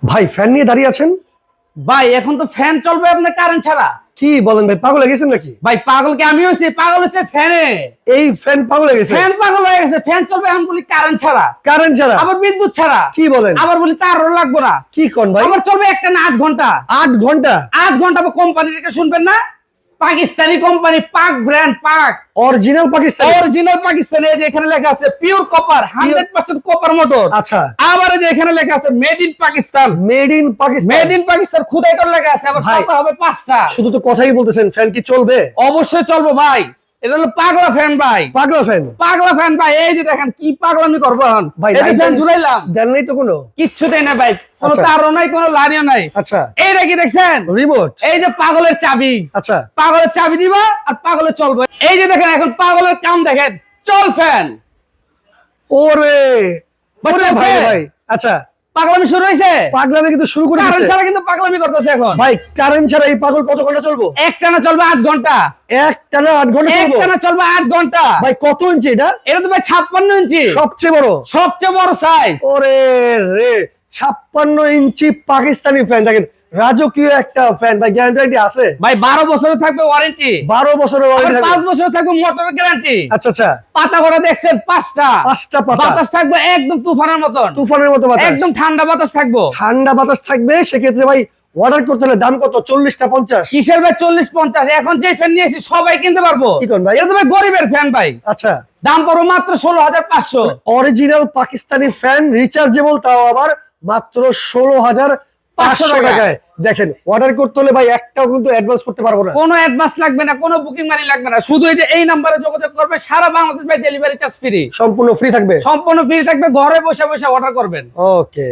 ভাই ফ্যান নিয়ে দাঁড়িয়ে আছেন? ভাই এখন তো ফ্যান চলবে আপনার কারেন্ট ছাড়া। কি বলেন ভাই, পাগল হয়ে গেছেন নাকি? ভাই পাগল কি আমি হয়েছি? পাগল হয়েছে ফ্যানে। এই ফ্যান পাগল হয়ে গেছে? ফ্যান পাগল হয়ে গেছে, ফ্যান চলবে এখন বলি কারেন্ট ছাড়া, কারেন্ট ছাড়া? আবার বিদ্যুৎ ছাড়া। কি বলেন? আবার বলি তারও লাগবে না। কি কোন ভাই? আবার চলবে একটা না 8 ঘন্টা। 8 ঘন্টা? 8 ঘন্টা কোম্পানির এটা শুনবেন না? পাকিস্তানি কোম্পানি, পাক ব্র্যান্ড, পাক অরিজিনাল পাকিস্তানি? অরিজিনাল পাকিস্তানি। এই যে এখানে লেখা আছে পিওর কপার, 100% কপার মোটর। আচ্ছা, আবার এই যে এখানে লেখা আছে made in Pakistan. Made in Pakistan? Made in Pakistan খোদাই করে লেখা আছে। আবার ভাই, পাতা হবে 5টা। শুধু তো কথাই বলতেছেন, ফ্যান কি চলবে? অবশ্যই চলবে ভাই। এটা হলো পাগলা ফ্যান ভাই, পাগলা ফ্যান? পাগলা ফ্যান ভাই। এই যে দেখেন কি পাগলামি করবো এখন ভাই এই যে ফ্যান ঝুলাইলাম, দেন নাই তো কোনো? কিচ্ছুটাই না ভাই, কোনো আচ্ছা। তারও নাই, কোনো লাইনও নাই। আচ্ছা, এইটা কি দেখছেন? রিমোট? এই যে পাগলের চাবি। আচ্ছা, পাগলের চাবি দিবা আর পাগলে চলবে। এই যে দেখেন এখন পাগলের কাম দেখেন, চল ফ্যান। ওরে ভাই, ওরে ভাই চলছে? ভাই, আচ্ছা, পাগলামি শুরু হয়েছে। পাগলামি কিন্তু শুরু করে কারেন্ট দিয়েছে ছাড়া কিন্তু পাগলামি করতেছে এখন। ভাই। কারেন্ট ছাড়া এই পাগল কত ঘন্টা চলবো? একটানা চলবে 8 ঘন্টা। একটানা 8 ঘন্টা চলবো? একটানা চলবে 8 ঘন্টা। ভাই কত ইঞ্চি এটা? এটা তো ভাই 56 ইঞ্চি, সবচেয়ে বড়? সবচেয়ে বড় সাইজ। ওরে রে, 56 ইঞ্চি পাকিস্তানি ফ্যান। দেখেন রাজকীয় একটা ফ্যান ভাই, গ্যারান্টি আছে ভাই 12 বছরের থাকবে ওয়ারেন্টি, 12 বছরের আবার ওয়ারেন্টি 5 থাকবে? বছর থাকবে মোটরের গ্যারান্টি। আচ্ছা আচ্ছা, পাতা করা দেখছেন 5টা, 5টা পাতা? বাতাস থাকবে একদম তুফানের মতন, তুফানের মতো বাতাস? একদম ঠান্ডা বাতাস থাকবো। ঠান্ডা বাতাস থাকবে। সেক্ষেত্রে ভাই অর্ডার করতে হলে দাম কত? 40টা 50? কিসের ভাই 40-50? এখন যে ফ্যান নিয়েছি সবাই কিনতে পারবো। কি কোন ভাই? এটা তো ভাই গরিবের ফ্যান ভাই। আচ্ছা, দাম পড়ো মাত্র 16,500। অরিজিনাল পাকিস্তানি ফ্যান, রিচার্জেবল, তাও আবার মাত্র 16,500 টাকা। টাকায়। দেখেন অর্ডার করতে হলে ভাই একটাও কিন্তু অ্যাডভান্স করতে পারবো না। কোনো অ্যাডভান্স লাগবে না, কোনো বুকিং মানি লাগবে না। শুধু এই যে এই নাম্বারে যোগাযোগ করবে, সারা বাংলাদেশ ভাই ডেলিভারি চার্জ ফ্রি, সম্পূর্ণ ফ্রি থাকবে? সম্পূর্ণ ফ্রি থাকবে। ঘরে বসে বসে অর্ডার করবেন। ওকে।